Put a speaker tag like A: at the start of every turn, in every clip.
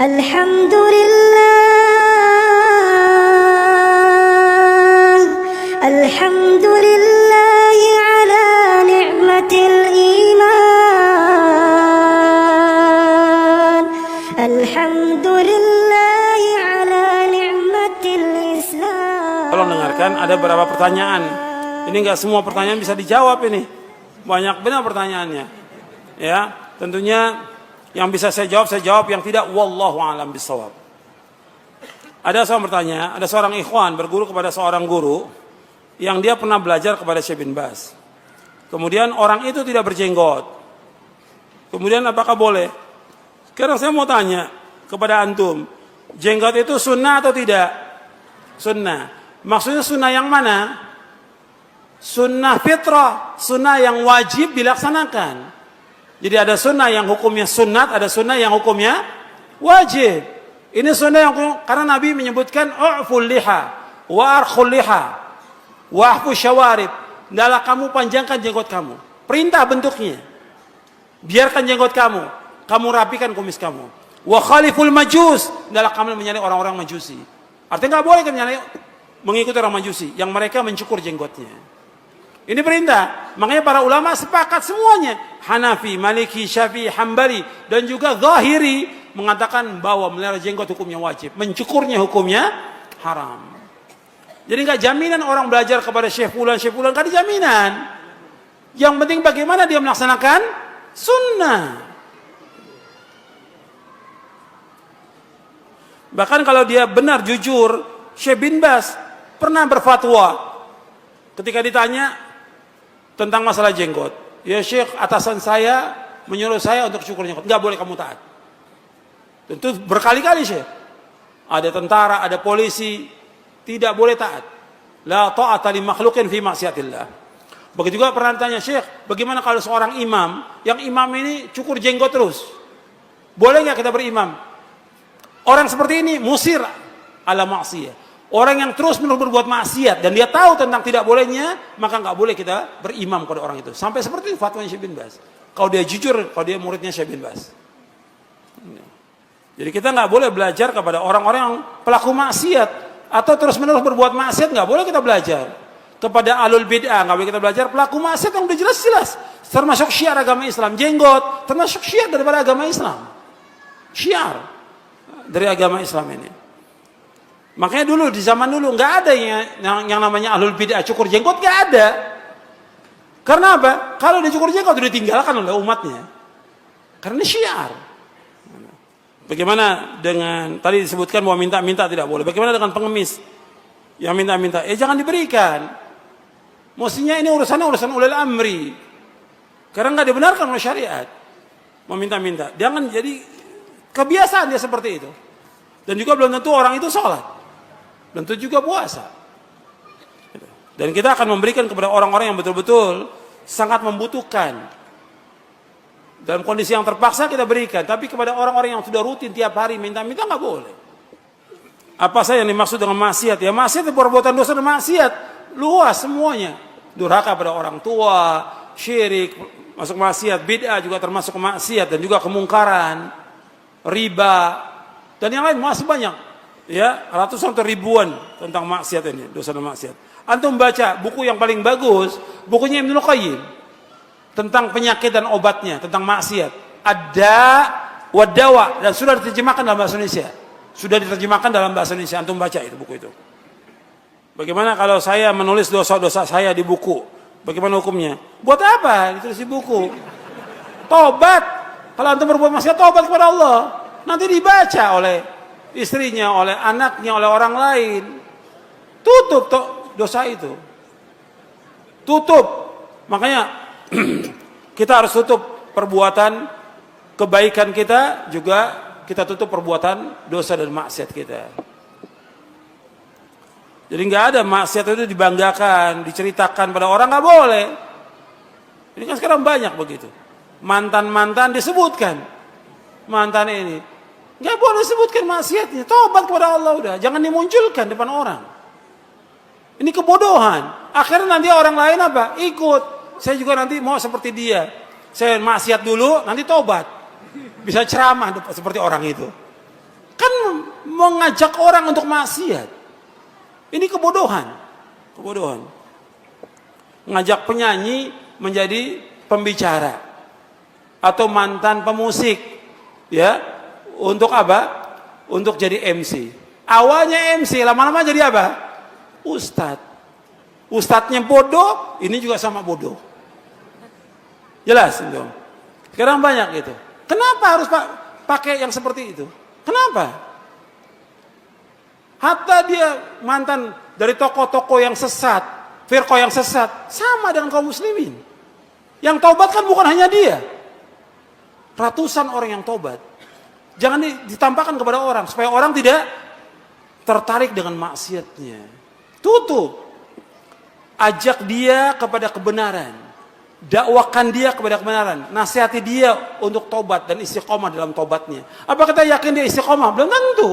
A: Alhamdulillah, alhamdulillah ala ni'matil iman, alhamdulillah ala ni'matil Islam.
B: Tolong dengarkan, ada beberapa pertanyaan. Ini enggak semua pertanyaan bisa dijawab ini. Banyak benar pertanyaannya. Ya, tentunya yang bisa saya jawab, yang tidak wallahu a'lam bishawab. Ada seorang bertanya, ada seorang ikhwan berguru kepada seorang guru yang dia pernah belajar kepada Syekh bin Baz. Kemudian orang itu tidak berjenggot. Kemudian apakah boleh? Sekarang saya mau tanya kepada antum, jenggot itu sunnah atau tidak? Sunnah. Maksudnya sunnah yang mana? Sunnah fitrah, sunnah yang wajib dilaksanakan. Jadi ada sunnah yang hukumnya sunnat, ada sunnah yang hukumnya wajib. Ini sunnah yang karena Nabi menyebutkan u'ful liha wa arkhul liha wa ahfu syawarib. Hendaklah kamu panjangkan jenggot kamu. Perintah bentuknya. Biarkan jenggot kamu, kamu rapikan kumis kamu. Wa khaliful majus, hendaklah kamu menyalih orang-orang majusi. Artinya enggak boleh menyalih mengikuti orang majusi yang mereka mencukur jenggotnya. Ini perintah. Makanya para ulama sepakat semuanya. Hanafi, Maliki, Syafi'i, Hambali dan juga Zahiri mengatakan bahwa melihara jenggot hukumnya wajib, mencukurnya hukumnya haram. Jadi enggak jaminan orang belajar kepada Syekh Fulan, enggak ada jaminan. Yang penting bagaimana dia melaksanakan sunnah. Bahkan kalau dia benar jujur, Syekh bin Baz pernah berfatwa ketika ditanya tentang masalah jenggot. Ya Syekh, atasan saya menyuruh saya untuk cukur jenggot. Enggak boleh kamu taat. Tentu berkali-kali Syekh. Ada tentara, ada polisi, tidak boleh taat. La ta'ata li makhluqin fi maksiatillah. Begitu juga pernah ditanya, Syekh, bagaimana kalau seorang imam, yang imam ini cukur jenggot terus? Boleh enggak kita berimam? Orang seperti ini musir ala maksiyah. Orang yang terus menerus berbuat maksiat dan dia tahu tentang tidak bolehnya, maka nggak boleh kita berimam kepada orang itu. Sampai seperti itu fatwa Syekh bin Baz. Kalau dia jujur, kalau dia muridnya Syekh bin Baz. Jadi kita nggak boleh belajar kepada orang-orang yang pelaku maksiat atau terus menerus berbuat maksiat, nggak boleh kita belajar. Kepada alul bid'ah nggak boleh kita belajar. Pelaku maksiat yang udah jelas-jelas termasuk syiar agama Islam, jenggot termasuk syiar daripada agama Islam. Syiar dari agama Islam ini. Makanya dulu di zaman dulu nggak ada yang namanya ahlul bid'ah cukur jenggot, nggak ada. Karena apa? Kalau dia cukur jenggot sudah ditinggalkan oleh umatnya. Karena syiar. Bagaimana dengan tadi disebutkan bahwa minta-minta tidak boleh. Bagaimana dengan pengemis yang minta-minta? Jangan diberikan. Mestinya ini urusan ulil amri. Karena nggak dibenarkan oleh syariat. Meminta-minta. Jangan jadi kebiasaan dia seperti itu. Dan juga belum tentu orang itu sholat. Tentu juga puasa. Dan kita akan memberikan kepada orang-orang yang betul-betul sangat membutuhkan. Dalam kondisi yang terpaksa kita berikan. Tapi kepada orang-orang yang sudah rutin tiap hari minta-minta nggak boleh. Apa saja yang dimaksud dengan maksiat? Ya maksiat itu perbuatan dosa dan maksiat. Luas semuanya. Durhaka pada orang tua, syirik, masuk maksiat, bid'ah juga termasuk maksiat. Dan juga kemungkaran, riba, dan yang lain masih banyak. Ya, ratusan atau ribuan tentang maksiat ini, dosa dan maksiat. Antum baca buku yang paling bagus, bukunya Ibnu Qayyim tentang penyakit dan obatnya, tentang maksiat. Ada wadawa dan sudah diterjemahkan dalam bahasa Indonesia. Sudah diterjemahkan dalam bahasa Indonesia. Antum baca itu buku itu. Bagaimana kalau saya menulis dosa-dosa saya di buku? Bagaimana hukumnya? Buat apa ditulis di buku? Tobat. Kalau antum berbuat maksiat, tobat kepada Allah. Nanti dibaca oleh istrinya, oleh anaknya, oleh orang lain. Tutup dosa itu. Tutup. Makanya kita harus tutup perbuatan kebaikan kita, juga kita tutup perbuatan dosa dan maksiat kita. Jadi nggak ada maksiat itu dibanggakan, diceritakan pada orang, nggak boleh. Ini kan sekarang banyak begitu. Mantan-mantan disebutkan. Mantan ini nggak boleh sebutkan maksiatnya. Tobat kepada Allah udah, jangan dimunculkan depan orang. Ini kebodohan. Akhirnya nanti orang lain apa? Ikut. Saya juga nanti mau seperti dia. Saya maksiat dulu, nanti tobat. Bisa ceramah seperti orang itu. mengajak orang untuk maksiat. Ini kebodohan. Kebodohan. Ngajak penyanyi menjadi pembicara atau mantan pemusik, ya, untuk apa? Untuk jadi MC. Awalnya MC, lama-lama jadi apa? Ustadz. Ustadznya bodoh, ini juga sama bodoh. Jelas itu. Sekarang banyak itu. Kenapa harus pakai yang seperti itu? Kenapa? Hatta dia mantan dari tokoh-tokoh yang sesat, firqah yang sesat, sama dengan kaum muslimin. Yang taubat kan bukan hanya dia. Ratusan orang yang taubat. Jangan ditampakkan kepada orang, supaya orang tidak tertarik dengan maksiatnya. Tutup. Ajak dia kepada kebenaran. Dakwakan dia kepada kebenaran. Nasihati dia untuk tobat dan istiqomah dalam tobatnya. Apa kita yakin dia istiqomah? Belum tentu.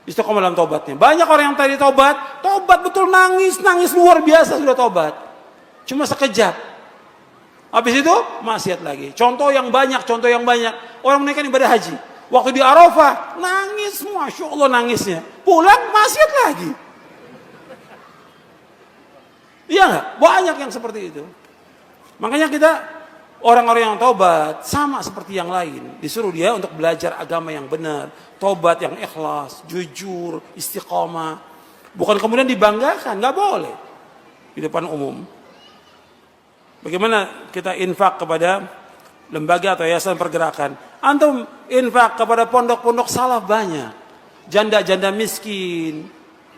B: Istiqomah dalam tobatnya. Banyak orang yang tadi tobat betul nangis luar biasa sudah tobat. Cuma sekejap. Habis itu maksiat lagi. Contoh yang banyak. Orang menaikkan ibadah haji. Waktu di Arafah nangis, Masya Allah nangisnya. Pulang maksiat lagi. Iya nggak? Banyak yang seperti itu. Makanya kita orang-orang yang tobat sama seperti yang lain. Disuruh dia untuk belajar agama yang benar, tobat yang ikhlas, jujur, istiqomah. Bukan kemudian dibanggakan, nggak boleh di depan umum. Bagaimana kita infak kepada lembaga atau yayasan pergerakan? Antum infak kepada pondok-pondok salaf banyak, janda-janda miskin,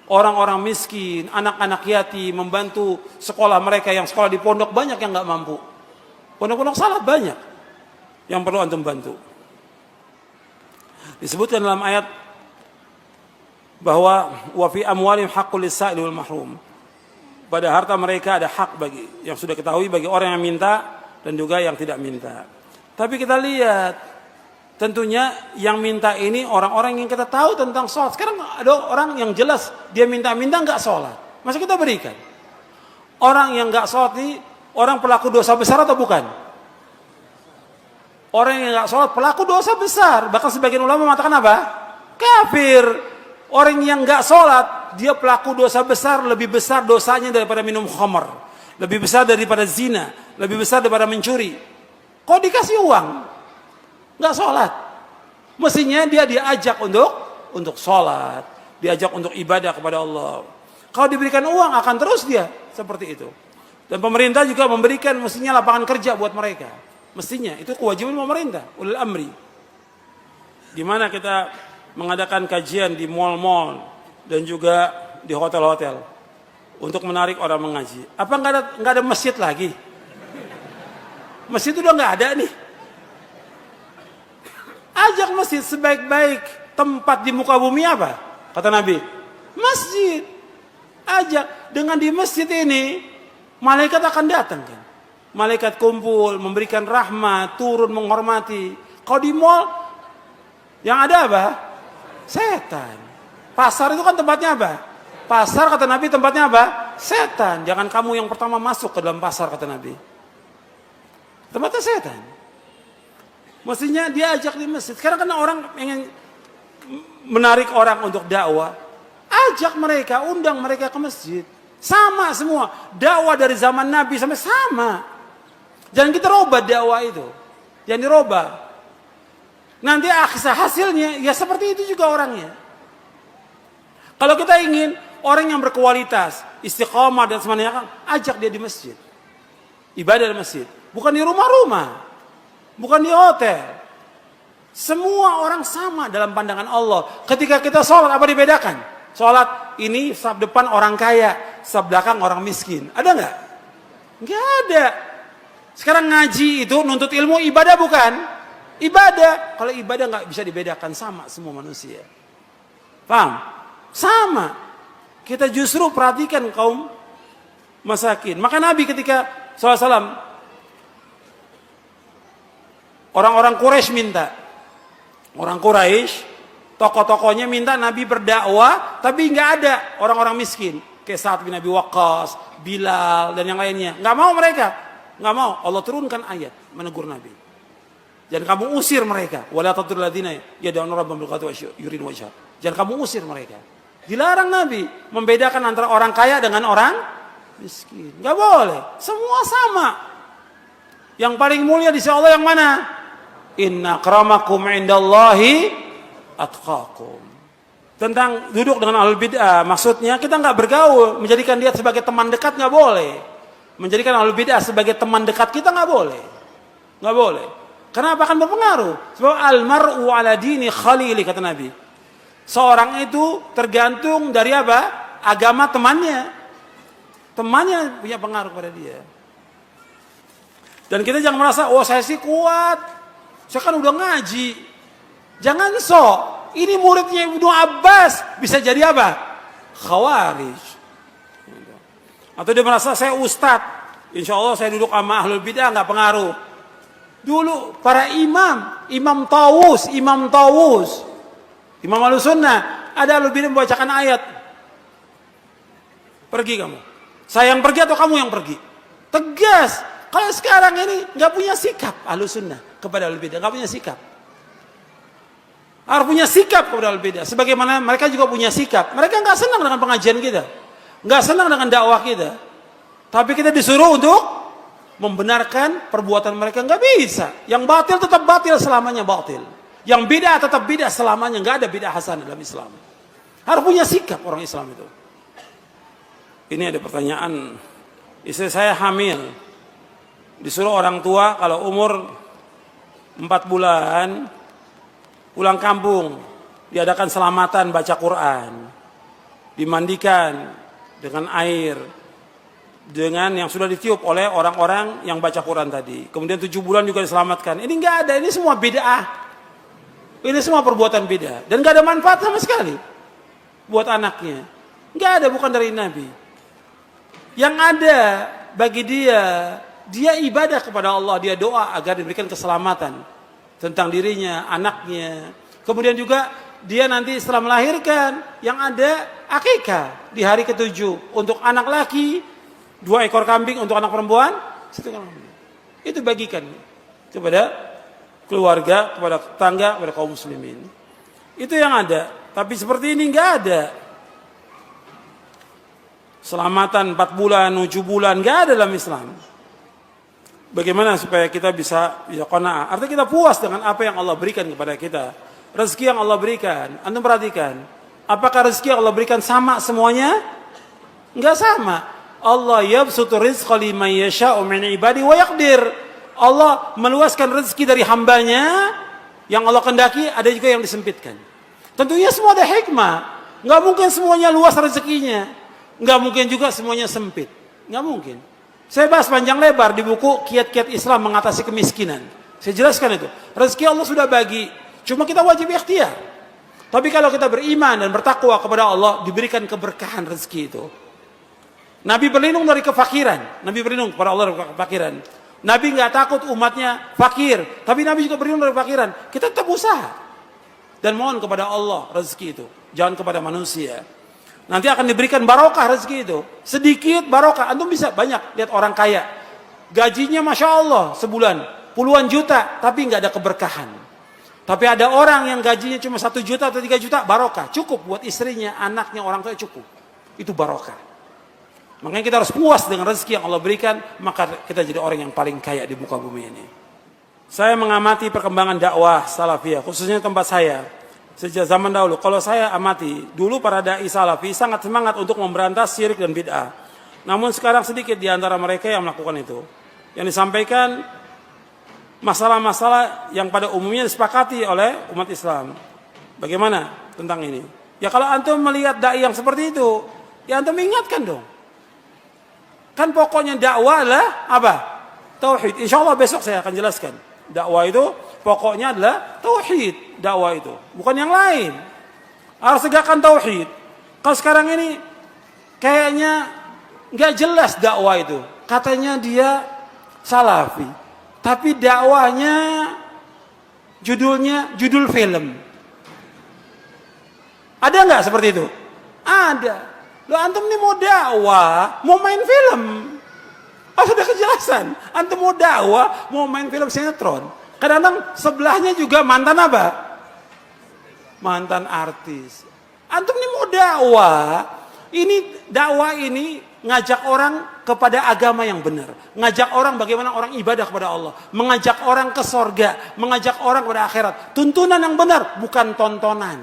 B: orang-orang miskin, anak-anak yatim, membantu sekolah mereka yang sekolah di pondok, banyak yang nggak mampu. Pondok-pondok salaf banyak yang perlu antum bantu. Disebutkan dalam ayat bahwa wa fi amwalihim haqqul lis-sa'il wal mahrum. Pada harta mereka ada hak bagi yang sudah ketahui bagi orang yang minta dan juga yang tidak minta. Tapi kita lihat, tentunya yang minta ini orang-orang yang kita tahu tentang sholat. Sekarang ada orang yang jelas dia minta-minta nggak sholat, masa kita berikan? Orang yang nggak sholat ini orang pelaku dosa besar atau bukan? Orang yang nggak sholat pelaku dosa besar. Bahkan sebagian ulama mengatakan apa? Kafir. Orang yang nggak sholat dia pelaku dosa besar, lebih besar dosanya daripada minum khamr, lebih besar daripada zina, lebih besar daripada mencuri. Kok dikasih uang? Nggak sholat. Mestinya dia diajak untuk sholat, diajak untuk ibadah kepada Allah. Kalau diberikan uang akan terus dia seperti itu. Dan pemerintah juga memberikan mestinya lapangan kerja buat mereka. Mestinya itu kewajiban pemerintah, ulil amri. Di mana kita mengadakan kajian di mal-mal dan juga di hotel-hotel untuk menarik orang mengaji. Apa nggak ada masjid lagi? Masjid itu udah nggak ada nih. Ajak masjid, sebaik-baik tempat di muka bumi apa? Kata Nabi, masjid. Ajak, dengan di masjid ini malaikat akan datang kan. Malaikat kumpul, memberikan rahmat, turun menghormati. Kalau di mall yang ada apa? Setan. Pasar itu kan tempatnya apa? Pasar kata Nabi tempatnya apa? Setan. Jangan kamu yang pertama masuk ke dalam pasar kata Nabi. Tempatnya setan. Mestinya dia ajak di masjid. Sekarang kan orang ingin menarik orang untuk dakwah. Ajak mereka, undang mereka ke masjid. Sama semua. Dakwah dari zaman Nabi sampai sama. Jangan kita robah dakwah itu. Jangan dirobah. Nanti hasilnya ya seperti itu juga orangnya. Kalau kita ingin orang yang berkualitas, istiqomah dan semuanya, ajak dia di masjid. Ibadah di masjid. Bukan di rumah-rumah. Bukan di hotel. Semua orang sama dalam pandangan Allah. Ketika kita sholat, apa dibedakan? Sholat ini saf depan orang kaya, saf belakang orang miskin. Ada nggak? Nggak ada. Sekarang ngaji itu nuntut ilmu ibadah bukan? Ibadah. Kalau ibadah nggak bisa dibedakan, sama semua manusia. Paham? Sama. Kita justru perhatikan kaum masakin. Maka Nabi ketika SAW, orang-orang Quraisy minta. Orang Quraisy, tokoh-tokohnya minta Nabi berdakwah, tapi nggak ada orang-orang miskin. Kayak Sa'ad bin Abi Waqqas, Bilal, dan yang lainnya. Nggak mau mereka. Nggak mau. Allah turunkan ayat menegur Nabi. Dan kamu usir mereka. Wala tatrul ladzina yad'una rabbahum bil ghadati wal 'ashyi yuriduna wajhah. Jangan kamu usir mereka. Dilarang Nabi membedakan antara orang kaya dengan orang miskin. Gak boleh. Semua sama. Yang paling mulia di sisi Allah yang mana? Inna akramakum indallahi atqakum. Tentang duduk dengan ahlul bid'ah, maksudnya kita nggak bergaul, menjadikan dia sebagai teman dekat nggak boleh. Menjadikan ahlul bid'ah sebagai teman dekat kita nggak boleh. Nggak boleh. Kenapa? Akan berpengaruh. Sebab al-mar'u ala dini khalili, kata Nabi. Seorang itu tergantung dari apa? Agama temannya. Temannya punya pengaruh pada dia. Dan kita jangan merasa, oh saya sih kuat. Saya kan udah ngaji. Jangan sok. Ini muridnya Ibnu Abbas. Bisa jadi apa? Khawarij. Atau dia merasa saya ustadz. Insya Allah saya duduk sama ahlul bid'ah nggak pengaruh. Dulu para Imam Tawus, Imam Ahlus Sunnah, ada ahlul bid'ah membacakan ayat. Pergi kamu. Saya yang pergi atau kamu yang pergi? Tegas. Kalau sekarang ini nggak punya sikap Ahlus Sunnah kepada ahlul bid'ah, nggak punya sikap. Harus punya sikap kepada ahlul bid'ah. Sebagaimana mereka juga punya sikap. Mereka nggak senang dengan pengajian kita, nggak senang dengan dakwah kita. Tapi kita disuruh untuk membenarkan perbuatan mereka, nggak bisa. Yang batil tetap batil selamanya batil. Yang bid'ah tetap bid'ah selamanya, nggak ada bid'ah hasanah dalam Islam. Harus punya sikap orang Islam itu. Ini ada pertanyaan, istri saya hamil, disuruh orang tua kalau umur 4 bulan pulang kampung, diadakan selamatan baca Quran, dimandikan dengan air, dengan yang sudah ditiup oleh orang-orang yang baca Quran tadi. Kemudian 7 bulan juga diselamatkan. Ini nggak ada, ini semua bid'ah. Ini semua perbuatan bid'ah. Dan nggak ada manfaat sama sekali buat anaknya. Nggak ada, bukan dari Nabi. Yang ada bagi dia ibadah kepada Allah, dia doa agar diberikan keselamatan tentang dirinya, anaknya. Kemudian juga dia nanti setelah melahirkan, yang ada akikah di hari ke-7 untuk anak laki, 2 ekor kambing untuk anak perempuan, 1 ekor kambing. Itu bagikan kepada keluarga, kepada tetangga, kepada kaum muslimin. Itu yang ada. Tapi seperti ini nggak ada. Selamatan 4 bulan, 7 bulan, nggak ada dalam Islam. Bagaimana supaya kita bisa qanaah? Artinya kita puas dengan apa yang Allah berikan kepada kita. Rezeki yang Allah berikan. Antum perhatikan. Apakah rezeki yang Allah berikan sama semuanya? Enggak sama. Allah yabsutu rizqa liman yasha'u min ibadi wa yaqdir. Allah meluaskan rezeki dari hambanya yang Allah kehendaki, ada juga yang disempitkan. Tentunya semua ada hikmah. Enggak mungkin semuanya luas rezekinya. Enggak mungkin juga semuanya sempit. Enggak mungkin. Saya bahas panjang lebar di buku Kiat-Kiat Islam Mengatasi Kemiskinan. Saya jelaskan itu. Rezeki Allah sudah bagi. Cuma kita wajib ikhtiar. Tapi kalau kita beriman dan bertakwa kepada Allah, diberikan keberkahan rezeki itu. Nabi berlindung dari kefakiran. Nabi berlindung kepada Allah dari kefakiran. Nabi nggak takut umatnya fakir. Tapi Nabi juga berlindung dari kefakiran. Kita tetap usaha. Dan mohon kepada Allah rezeki itu. Jangan kepada manusia. Nanti akan diberikan barokah rezeki itu. Sedikit barokah. Antum bisa banyak lihat orang kaya. Gajinya Masya Allah sebulan. Puluhan juta. Tapi nggak ada keberkahan. Tapi ada orang yang gajinya cuma 1 juta atau 3 juta. Barokah. Cukup buat istrinya, anaknya, orang tua cukup. Itu barokah. Makanya kita harus puas dengan rezeki yang Allah berikan. Maka kita jadi orang yang paling kaya di muka bumi ini. Saya mengamati perkembangan dakwah salafiyah. Khususnya tempat saya. Sejak zaman dahulu, kalau saya amati, dulu para da'i salafi sangat semangat untuk memberantas syirik dan bid'ah. Namun sekarang sedikit di antara mereka yang melakukan itu. Yang disampaikan masalah-masalah yang pada umumnya disepakati oleh umat Islam. Bagaimana tentang ini? Ya kalau antum melihat da'i yang seperti itu, ya antum ingatkan dong. Kan pokoknya dakwah adalah apa? Tauhid. Insya Allah besok saya akan jelaskan. Dakwah itu pokoknya adalah tauhid. Dakwah itu bukan yang lain. Harus tegakkan tauhid. Kalau sekarang ini kayaknya nggak jelas dakwah itu. Katanya dia salafi, tapi dakwahnya judul film. Ada nggak seperti itu? Ada. Lo antum ini mau dakwah, mau main film? Oh, sudah kejelasan. Antum mau dakwah, mau main film sinetron. Kadang-kadang sebelahnya juga mantan apa? mantan artis. Antum ini mau dakwah. Ini dakwah ini ngajak orang kepada agama yang benar. Ngajak orang bagaimana orang ibadah kepada Allah. Mengajak orang ke sorga. Mengajak orang kepada akhirat. Tuntunan yang benar, bukan tontonan.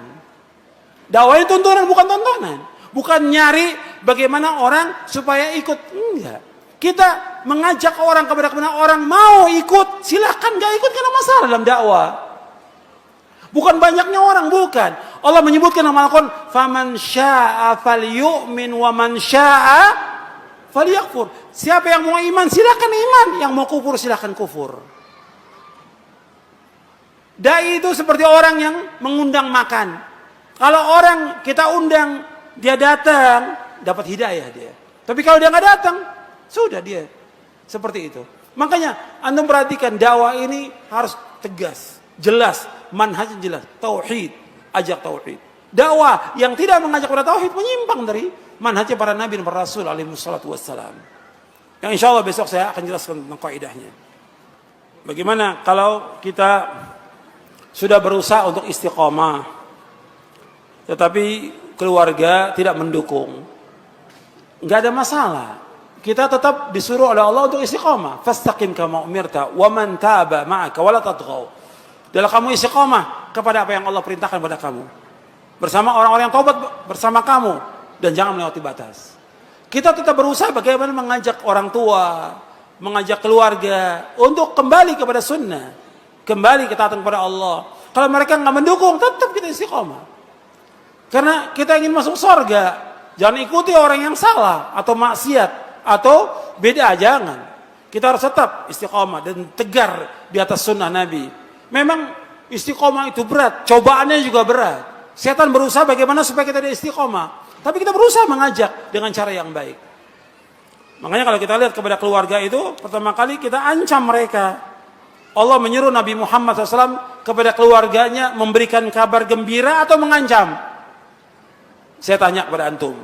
B: Dakwah itu tuntunan, bukan tontonan. Bukan nyari bagaimana orang supaya ikut. Enggak. Kita mengajak orang kepada orang mau ikut, silakan, gak ikut karena masalah dalam dakwah. Bukan banyaknya orang, bukan. Allah menyebutkan dalam Al-Quran, "Faman syaa'a falyu'min wa man syaa'a falyakfur." Siapa yang mau iman silakan iman, yang mau kufur silakan kufur. Dai itu seperti orang yang mengundang makan. Kalau orang kita undang, dia datang, dapat hidayah dia. Tapi kalau dia nggak datang, sudah dia seperti itu. Makanya antum perhatikan dakwah ini harus tegas, jelas, manhaj jelas, tauhid, ajak tauhid. Dakwah yang tidak mengajak pada tauhid menyimpang dari manhajnya para nabi dan para rasul alaihi wassalatu wassalam. Yang insya Allah besok saya akan jelaskan tentang kaidahnya. Bagaimana kalau kita sudah berusaha untuk istiqomah, tetapi keluarga tidak mendukung, nggak ada masalah. Kita tetap disuruh oleh Allah untuk istiqamah. Fastaqim kama umirta wa man taba ma'aka wa la tatghaw. Dalam kamu istiqamah kepada apa yang Allah perintahkan kepada kamu. Bersama orang-orang yang taubat bersama kamu dan jangan melewati batas. Kita tetap berusaha bagaimana mengajak orang tua, mengajak keluarga untuk kembali kepada sunnah, kembali ketaatan kepada Allah. Kalau mereka nggak mendukung, tetap kita istiqamah. Karena kita ingin masuk surga, jangan ikuti orang yang salah atau maksiat. Atau beda, jangan. Kita harus tetap istiqomah dan tegar di atas sunnah Nabi. Memang istiqomah itu berat, cobaannya juga berat. Setan berusaha bagaimana supaya kita istiqomah. Tapi kita berusaha mengajak dengan cara yang baik. Makanya kalau kita lihat kepada keluarga itu, pertama kali kita ancam mereka. Allah menyuruh Nabi Muhammad SAW kepada keluarganya memberikan kabar gembira atau mengancam. Saya tanya kepada antum.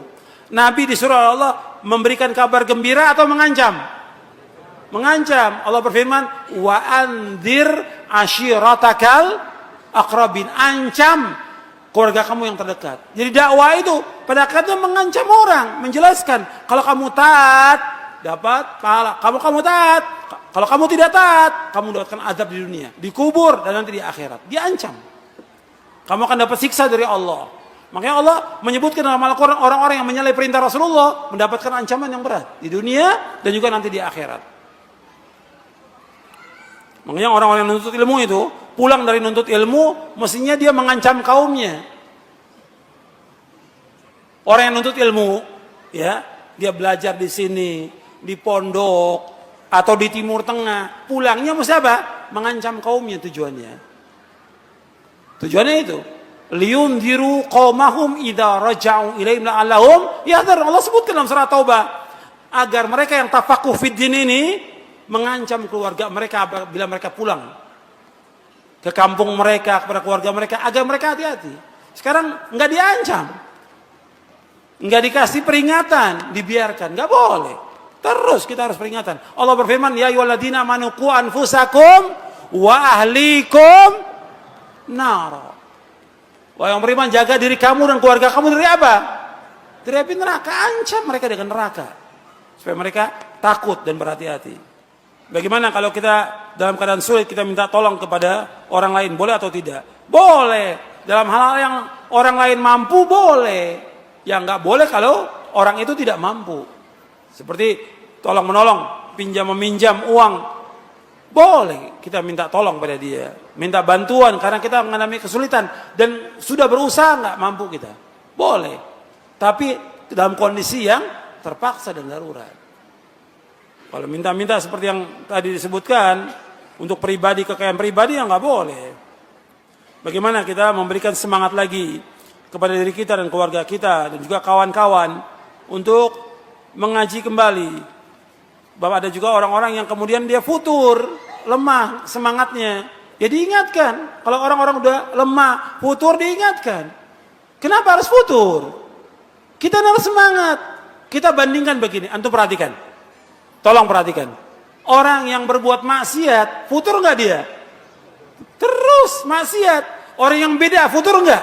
B: Nabi disuruh Allah memberikan kabar gembira atau mengancam? Mengancam. Allah berfirman, wa anzir ashiratakal aqrabin. Ancam keluarga kamu yang terdekat. Jadi dakwah itu pada akhirnya mengancam orang, menjelaskan kalau kamu taat dapat pahala. Kamu taat. Kalau kamu tidak taat, kamu dapatkan azab di dunia, di kubur dan nanti di akhirat. Diancam. Kamu akan dapat siksa dari Allah. Makanya Allah menyebutkan dalam Al-Quran orang-orang yang menyalahi perintah Rasulullah mendapatkan ancaman yang berat di dunia dan juga nanti di akhirat. Makanya orang-orang yang menuntut ilmu itu pulang dari menuntut ilmu mestinya dia mengancam kaumnya. Orang yang menuntut ilmu, ya, dia belajar di sini, di pondok atau di Timur Tengah, pulangnya mesti apa? Mengancam kaumnya tujuannya. Tujuannya itu. Liyunziru qaumahum idza raja'u ilaihim la'allahum yahdharun. Allah sebutkan dalam surah Taubah agar mereka yang tafaqquh fid din ini mengancam keluarga mereka bila mereka pulang ke kampung mereka, kepada keluarga mereka, agar mereka hati-hati. Sekarang enggak diancam, enggak dikasih peringatan, dibiarkan, enggak boleh. Terus kita harus peringatan. Allah berfirman, ya ayyuhalladzina amanu qu anfusakum wa ahlikum nar. Wahai yang beriman, jaga diri kamu dan keluarga kamu dari apa? Dari api neraka. Ancam mereka dengan neraka supaya mereka takut dan berhati-hati. Bagaimana kalau kita dalam keadaan sulit kita minta tolong kepada orang lain, boleh atau tidak? Boleh. Dalam hal-hal yang orang lain mampu, boleh. Yang nggak boleh kalau orang itu tidak mampu. Seperti tolong menolong, pinjam meminjam uang. Boleh kita minta tolong pada dia, minta bantuan karena kita mengalami kesulitan dan sudah berusaha nggak mampu kita. Boleh. Tapi dalam kondisi yang terpaksa dan darurat. Kalau minta-minta seperti yang tadi disebutkan untuk pribadi, kekayaan pribadi, yang nggak boleh. Bagaimana kita memberikan semangat lagi kepada diri kita dan keluarga kita dan juga kawan-kawan untuk mengaji kembali. Bahwa ada juga orang-orang yang kemudian dia futur, lemah semangatnya. Ya diingatkan. Kalau orang-orang udah lemah, futur, diingatkan. Kenapa harus futur? Kita harus semangat. Kita bandingkan begini, antum perhatikan. Tolong perhatikan. Orang yang berbuat maksiat, futur enggak dia? Terus maksiat. Orang yang beda, futur enggak?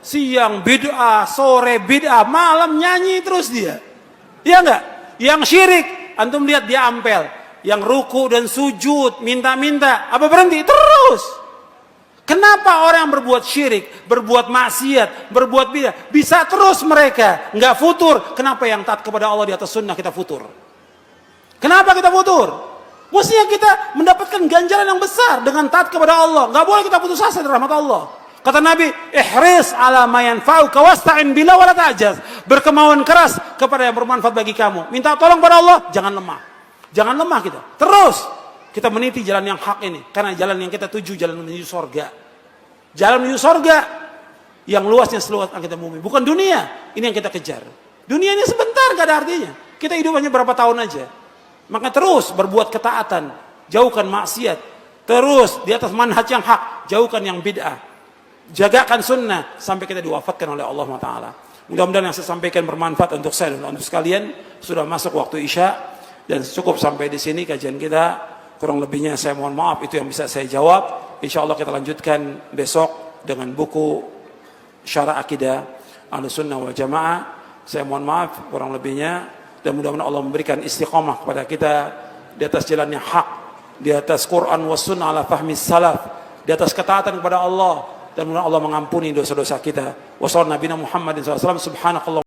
B: Siang bid'ah, sore bid'ah, malam nyanyi terus dia. Iya enggak? Yang syirik, antum lihat dia ampel. Yang ruku dan sujud, minta-minta, apa berhenti? Terus. Kenapa orang yang berbuat syirik, berbuat maksiat, berbuat bid'ah, bisa terus mereka, enggak futur? Kenapa yang taat kepada Allah di atas sunnah kita futur? Kenapa kita futur? Mestinya kita mendapatkan ganjaran yang besar dengan taat kepada Allah. Enggak boleh kita putus asa dari rahmat Allah. Kata Nabi, ihris ala ma yanfa'uka wasta'in billah wa la ta'jaz. Berkemauan keras kepada yang bermanfaat bagi kamu. Minta tolong pada Allah, jangan lemah. Jangan lemah kita. Terus kita meniti jalan yang hak ini, karena jalan yang kita tuju jalan menuju sorga. Jalan menuju sorga yang luasnya seluas langit dan bumi. Bukan dunia, ini yang kita kejar. Dunia ini sebentar, gak ada artinya. Kita hidup hanya berapa tahun aja. Maka terus berbuat ketaatan, jauhkan maksiat. Terus di atas manhaj yang hak, jauhkan yang bid'ah. Jagakan sunnah sampai kita diwafatkan oleh Allah Taala. Mudah-mudahan yang saya sampaikan bermanfaat untuk saya dan untuk sekalian. Sudah masuk waktu Isya dan cukup sampai di sini kajian kita. Kurang lebihnya saya mohon maaf, itu yang bisa saya jawab. Insya Allah kita lanjutkan besok dengan buku Syarah Akidah Ahlussunnah wal Jamaah. Saya mohon maaf kurang lebihnya, dan mudah-mudahan Allah memberikan istiqamah kepada kita di atas jalan yang hak, di atas Quran was sunnah ala fahmi salaf, di atas ketaatan kepada Allah, dan mudah-mudahan Allah mengampuni dosa-dosa kita. Wassalamualaikum warahmatullahi wabarakatuh. Subhanakallah.